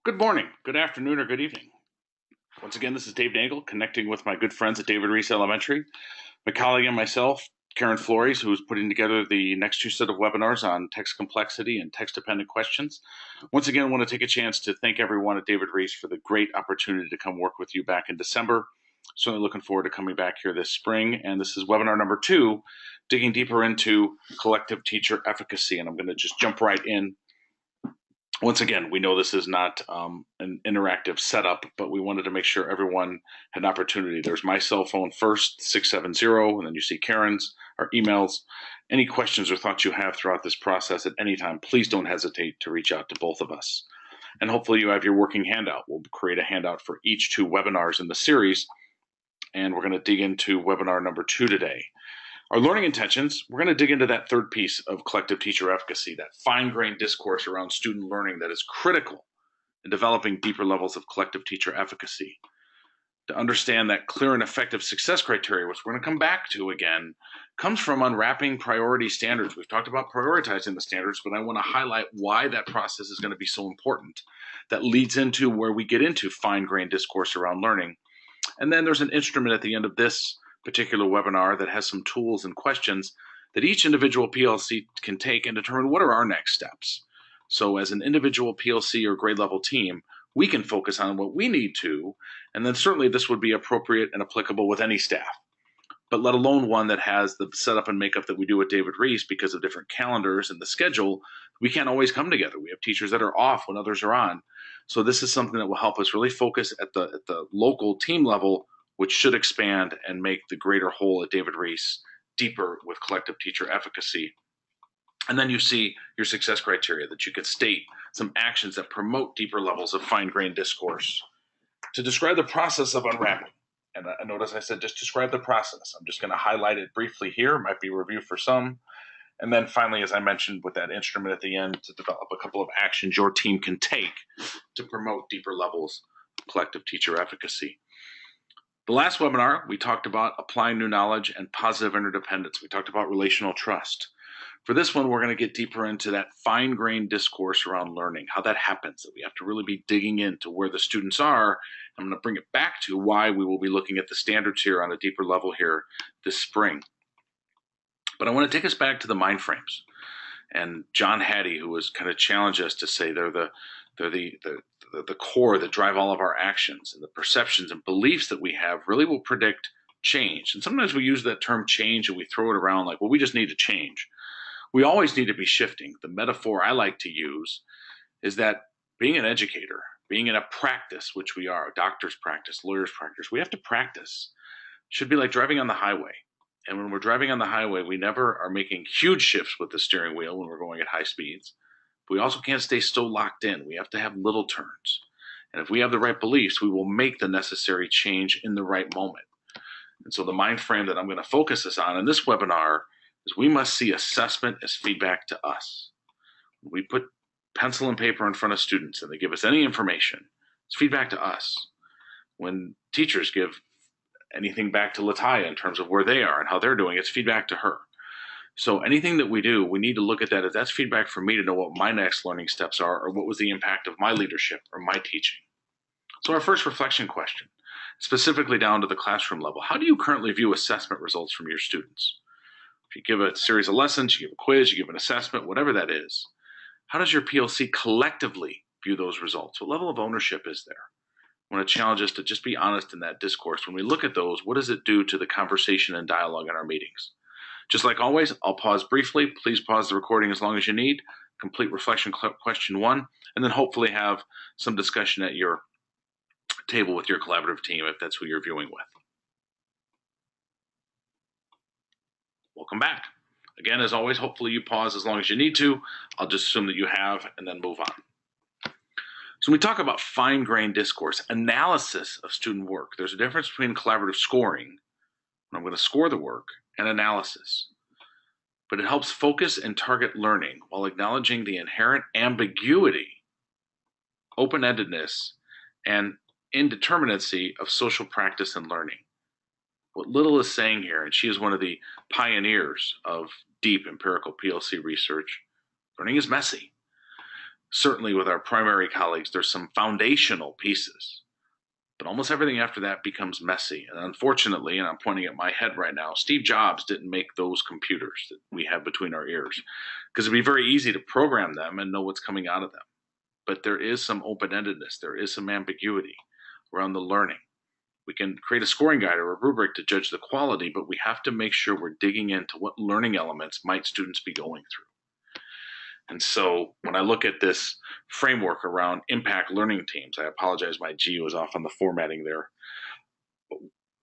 Good morning, good afternoon, or good evening. Once again, this is Dave Nagel, connecting with my good friends at David Reese Elementary. My colleague and myself, Karen Flores, who is putting together the next two set of webinars on text complexity and text-dependent questions. Once again, I want to take a chance to thank everyone at David Reese for the great opportunity to come work with you back in December. Certainly looking forward to coming back here this spring. And this is webinar number 2, digging deeper into collective teacher efficacy. And I'm going to just jump right in. Once again, we know this is not an interactive setup, but we wanted to make sure everyone had an opportunity. There's my cell phone first, 670, and then you see Karen's, our emails. Any questions or thoughts you have throughout this process at any time, please don't hesitate to reach out to both of us. And hopefully you have your working handout. We'll create a handout for each 2 webinars in the series, and we're going to dig into webinar number 2 today. Our learning intentions, we're going to dig into that third piece of collective teacher efficacy, that fine-grained discourse around student learning that is critical in developing deeper levels of collective teacher efficacy. To understand that clear and effective success criteria, which we're going to come back to again, comes from unwrapping priority standards. We've talked about prioritizing the standards, but I want to highlight why that process is going to be so important. That leads into where we get into fine-grained discourse around learning. And then there's an instrument at the end of this particular webinar that has some tools and questions that each individual PLC can take and determine what are our next steps. So as an individual PLC or grade level team, we can focus on what we need to, and then certainly this would be appropriate and applicable with any staff, but let alone one that has the setup and makeup that we do at David Reese. Because of different calendars and the schedule, we can't always come together. We have teachers that are off when others are on. So this is something that will help us really focus at the local team level, which should expand and make the greater whole at David Reese deeper with collective teacher efficacy. And then you see your success criteria that you could state some actions that promote deeper levels of fine-grained discourse. To describe the process of unwrapping, and notice I said just describe the process. I'm just going to highlight it briefly here. It might be a review for some. And then finally, as I mentioned, with that instrument at the end, to develop a couple of actions your team can take to promote deeper levels of collective teacher efficacy. The last webinar, we talked about applying new knowledge and positive interdependence. We talked about relational trust. For this one, we're going to get deeper into that fine-grained discourse around learning, how that happens, that we have to really be digging into where the students are. I'm going to bring it back to why we will be looking at the standards here on a deeper level here this spring. But I want to take us back to the mind frames. And John Hattie, who was kind of challenged us to say they're the core that drive all of our actions, and the perceptions and beliefs that we have really will predict change. And sometimes we use that term change and we throw it around like, well, we just need to change. We always need to be shifting. The metaphor I like to use is that being an educator, being in a practice, which we are, a doctor's practice, lawyer's practice, we have to practice. It should be like driving on the highway. And when we're driving on the highway, we never are making huge shifts with the steering wheel when we're going at high speeds. We also can't stay so locked in. We have to have little turns. And if we have the right beliefs, we will make the necessary change in the right moment. And so the mind frame that I'm going to focus us on in this webinar is we must see assessment as feedback to us. When we put pencil and paper in front of students and they give us any information, it's feedback to us. When teachers give anything back to Lataya in terms of where they are and how they're doing, it's feedback to her. So anything that we do, we need to look at that as that's feedback for me to know what my next learning steps are, or what was the impact of my leadership or my teaching. So our first reflection question, specifically down to the classroom level, how do you currently view assessment results from your students? If you give a series of lessons, you give a quiz, you give an assessment, whatever that is, how does your PLC collectively view those results? What level of ownership is there? I want to challenge us to just be honest in that discourse. When we look at those, what does it do to the conversation and dialogue in our meetings? Just like always, I'll pause briefly. Please pause the recording as long as you need. Complete reflection question 1, and then hopefully have some discussion at your table with your collaborative team if that's who you're viewing with. Welcome back. Again, as always, hopefully you pause as long as you need to. I'll just assume that you have and then move on. So when we talk about fine-grained discourse, analysis of student work, there's a difference between collaborative scoring, when I'm going to score the work, and analysis. But it helps focus and target learning while acknowledging the inherent ambiguity, open-endedness, and indeterminacy of social practice and learning. What Little is saying here, and she is one of the pioneers of deep empirical PLC research, learning is messy. Certainly with our primary colleagues, there's some foundational pieces, but almost everything after that becomes messy. And unfortunately, and I'm pointing at my head right now, Steve Jobs didn't make those computers that we have between our ears, because it'd be very easy to program them and know what's coming out of them. But there is some open-endedness, there is some ambiguity around the learning. We can create a scoring guide or a rubric to judge the quality, but we have to make sure we're digging into what learning elements might students be going through. And so when I look at this framework around impact learning teams, I apologize, my G was off on the formatting there.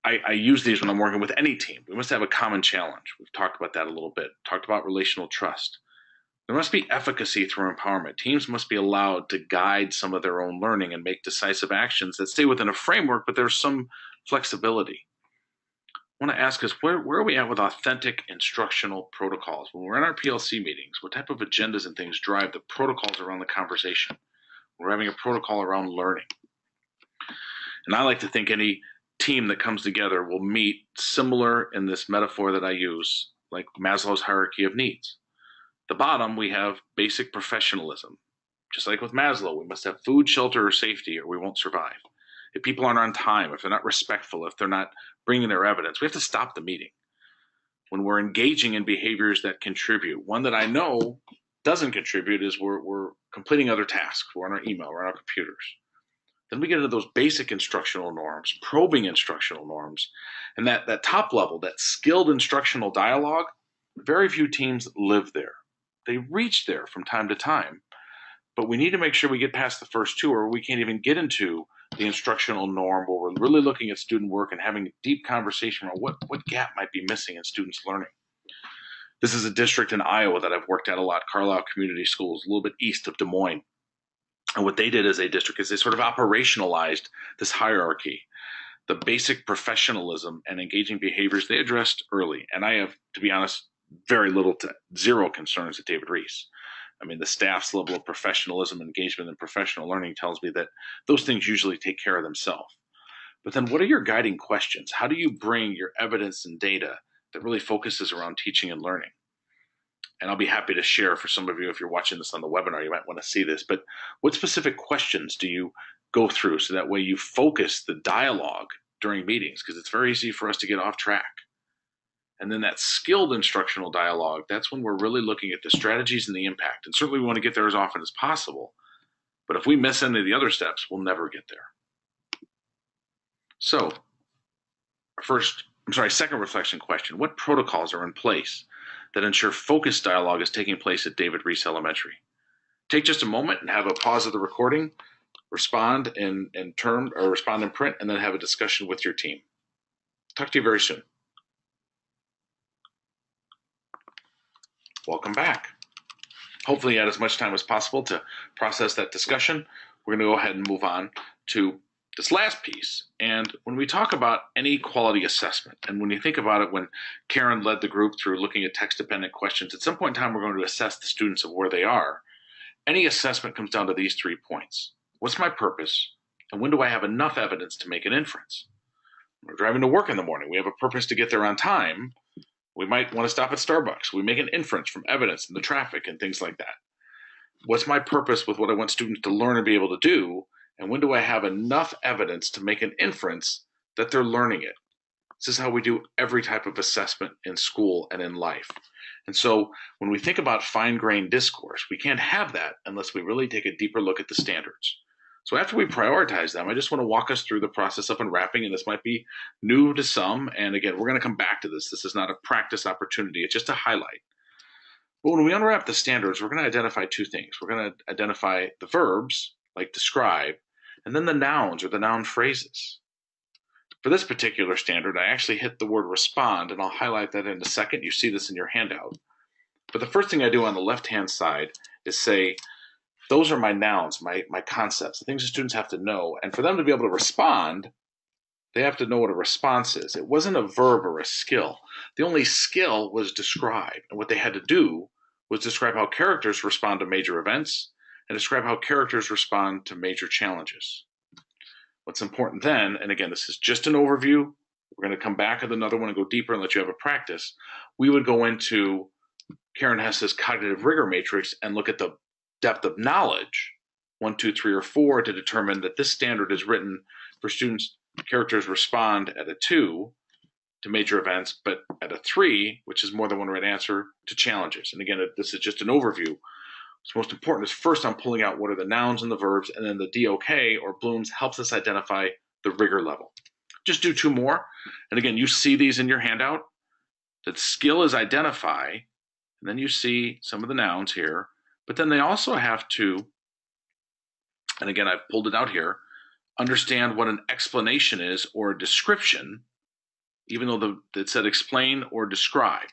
I use these when I'm working with any team. We must have a common challenge. We've talked about that a little bit, talked about relational trust. There must be efficacy through empowerment. Teams must be allowed to guide some of their own learning and make decisive actions that stay within a framework, but there's some flexibility. I want to ask us, where are we at with authentic instructional protocols? When we're in our PLC meetings, what type of agendas and things drive the protocols around the conversation? We're having a protocol around learning. And I like to think any team that comes together will meet similar in this metaphor that I use, like Maslow's hierarchy of needs. The bottom, we have basic professionalism. Just like with Maslow, we must have food, shelter, or safety, or we won't survive. If people aren't on time, if they're not respectful, if they're not bringing their evidence, we have to stop the meeting. When we're engaging in behaviors that contribute, one that I know doesn't contribute is we're completing other tasks. We're on our email, we're on our computers. Then we get into those basic instructional norms, probing instructional norms, and that top level, that skilled instructional dialogue, very few teams live there. They reach there from time to time, but we need to make sure we get past the first two, or we can't even get into the instructional norm where we're really looking at student work and having a deep conversation on what gap might be missing in students' learning. This is a district in Iowa that I've worked at a lot, Carlisle Community Schools, a little bit east of Des Moines. And what they did as a district is they sort of operationalized this hierarchy. The basic professionalism and engaging behaviors they addressed early. And I have, to be honest, very little to zero concerns at David Reese. I mean, the staff's level of professionalism, engagement, and professional learning tells me that those things usually take care of themselves. But then what are your guiding questions? How do you bring your evidence and data that really focuses around teaching and learning? And I'll be happy to share for some of you, if you're watching this on the webinar, you might want to see this, but what specific questions do you go through so that way you focus the dialogue during meetings? Because it's very easy for us to get off track. And then that skilled instructional dialogue, that's when we're really looking at the strategies and the impact. And certainly we want to get there as often as possible. But if we miss any of the other steps, we'll never get there. So, second reflection question, what protocols are in place that ensure focused dialogue is taking place at David Reese Elementary? Take just a moment and have a pause of the recording, respond in term or respond in print, and then have a discussion with your team. Talk to you very soon. Welcome back. Hopefully you had as much time as possible to process that discussion. We're going to go ahead and move on to this last piece. And when we talk about any quality assessment, and when you think about it, when Karen led the group through looking at text-dependent questions, at some point in time we're going to assess the students of where they are. Any assessment comes down to these 3 points. What's my purpose? And when do I have enough evidence to make an inference? We're driving to work in the morning. We have a purpose to get there on time. We might want to stop at Starbucks. We make an inference from evidence and the traffic and things like that. What's my purpose with what I want students to learn and be able to do? And when do I have enough evidence to make an inference that they're learning it? This is how we do every type of assessment in school and in life. And so when we think about fine-grained discourse, we can't have that unless we really take a deeper look at the standards. So after we prioritize them, I just want to walk us through the process of unwrapping, and this might be new to some. And again, we're going to come back to this. This is not a practice opportunity. It's just a highlight. But when we unwrap the standards, we're going to identify 2 things. We're going to identify the verbs, like describe, and then the nouns or the noun phrases. For this particular standard, I actually hit the word respond, and I'll highlight that in a second. You see this in your handout. But the first thing I do on the left-hand side is say, those are my nouns, my concepts, the things the students have to know. And for them to be able to respond, they have to know what a response is. It wasn't a verb or a skill. The only skill was describe. And what they had to do was describe how characters respond to major events and describe how characters respond to major challenges. What's important then, and again, this is just an overview. We're going to come back with another one and go deeper and let you have a practice. We would go into Karen Hess's cognitive rigor matrix and look at the depth of knowledge, 1, 2, 3, or 4, to determine that this standard is written for students' characters respond at a 2 to major events, but at a 3, which is more than one right answer, to challenges. And again, this is just an overview. What's most important is first I'm pulling out what are the nouns and the verbs, and then the DOK or Bloom's helps us identify the rigor level. Just do 2 more. And again, you see these in your handout. The skill is identify, and then you see some of the nouns here, but then they also have to, and again, I've pulled it out here, understand what an explanation is or a description, even though it said explain or describe.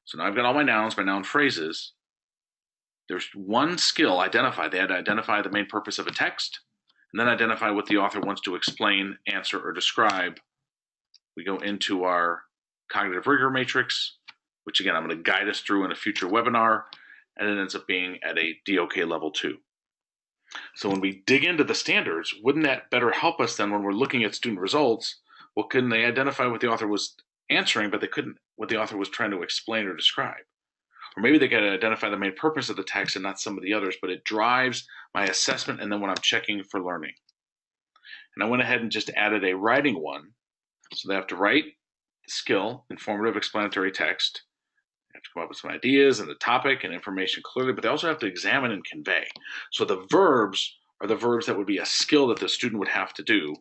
So now I've got all my nouns, my noun phrases. There's one skill, identify. They had to identify the main purpose of a text, and then identify what the author wants to explain, answer, or describe. We go into our cognitive rigor matrix, which again, I'm going to guide us through in a future webinar, and it ends up being at a DOK level 2. So when we dig into the standards, wouldn't that better help us then when we're looking at student results? Well, couldn't they identify what the author was answering, but they couldn't what the author was trying to explain or describe? Or maybe they got to identify the main purpose of the text and not some of the others, but it drives my assessment and then when I'm checking for learning. And I went ahead and just added a writing one. So they have to write the skill, informative explanatory text. They have to come up with some ideas and the topic and information clearly, but they also have to examine and convey. So the verbs are the verbs that would be a skill that the student would have to do.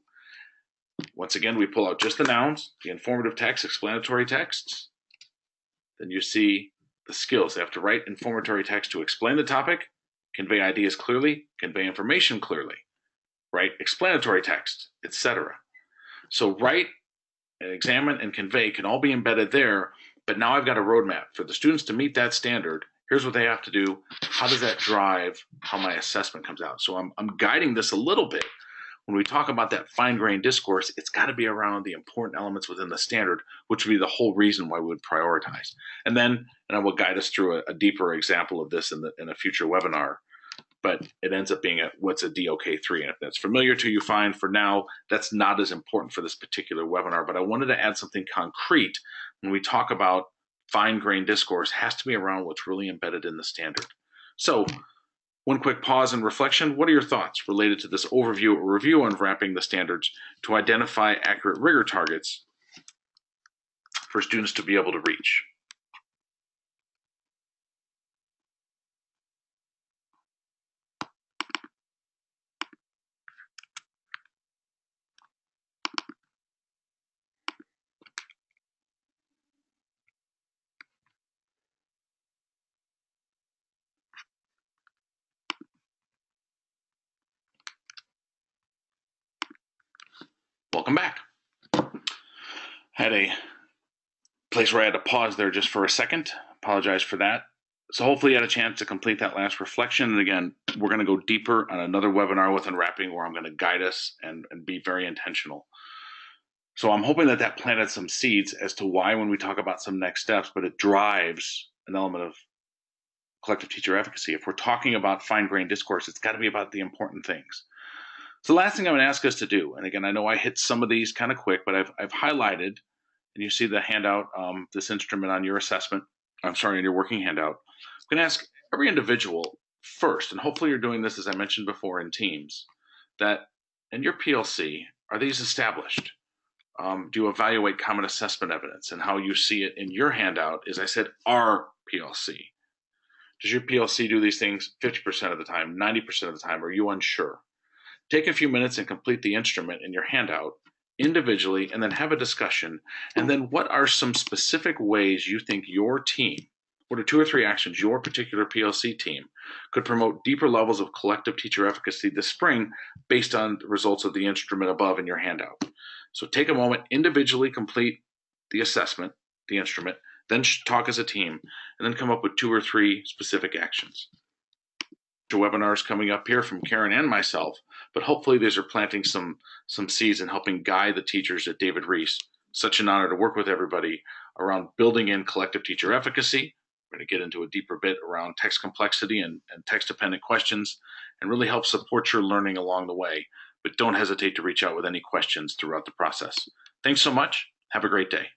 Once again, we pull out just the nouns, the informative text, explanatory texts. Then you see the skills. They have to write informatory text to explain the topic, convey ideas clearly, convey information clearly, write explanatory text, etc. So write and examine and convey can all be embedded there, but now I've got a roadmap for the students to meet that standard. Here's what they have to do. How does that drive how my assessment comes out? So I'm guiding this a little bit. When we talk about that fine-grained discourse, it's got to be around the important elements within the standard, which would be the whole reason why we would prioritize. And I will guide us through a deeper example of this in a future webinar, but it ends up being what's a DOK3. And if that's familiar to you, fine. For now, that's not as important for this particular webinar, but I wanted to add something concrete when we talk about fine-grained discourse. Has to be around what's really embedded in the standard. So one quick pause and reflection. What are your thoughts related to this overview or review on wrapping the standards to identify accurate rigor targets for students to be able to reach? Welcome back. I had a place where I had to pause there just for a second. Apologize for that. So hopefully you had a chance to complete that last reflection. And again, we're going to go deeper on another webinar with Unwrapping where I'm going to guide us and be very intentional. So I'm hoping that planted some seeds as to why when we talk about some next steps, but it drives an element of collective teacher efficacy. If we're talking about fine-grained discourse, it's got to be about the important things. So the last thing I'm going to ask us to do, and again, I know I hit some of these kind of quick, but I've highlighted, and you see the handout, this instrument on your assessment, on your working handout. I'm going to ask every individual first, and hopefully you're doing this, as I mentioned before, in teams, that in your PLC, are these established? Do you evaluate common assessment evidence? And how you see it in your handout is, I said, our PLC. Does your PLC do these things 50% of the time, 90% of the time? Are you unsure? Take a few minutes and complete the instrument in your handout individually, and then have a discussion. And then what are some specific ways you think your team, what are 2 or 3 actions your particular PLC team could promote deeper levels of collective teacher efficacy this spring based on the results of the instrument above in your handout? So take a moment, individually complete the assessment, the instrument, then talk as a team, and then come up with 2 or 3 specific actions. Webinars coming up here from Karen and myself, but hopefully these are planting some seeds and helping guide the teachers at David Reese. Such an honor to work with everybody around building in collective teacher efficacy. We're going to get into a deeper bit around text complexity and text-dependent questions, and really help support your learning along the way. But don't hesitate to reach out with any questions throughout the process. Thanks so much. Have a great day.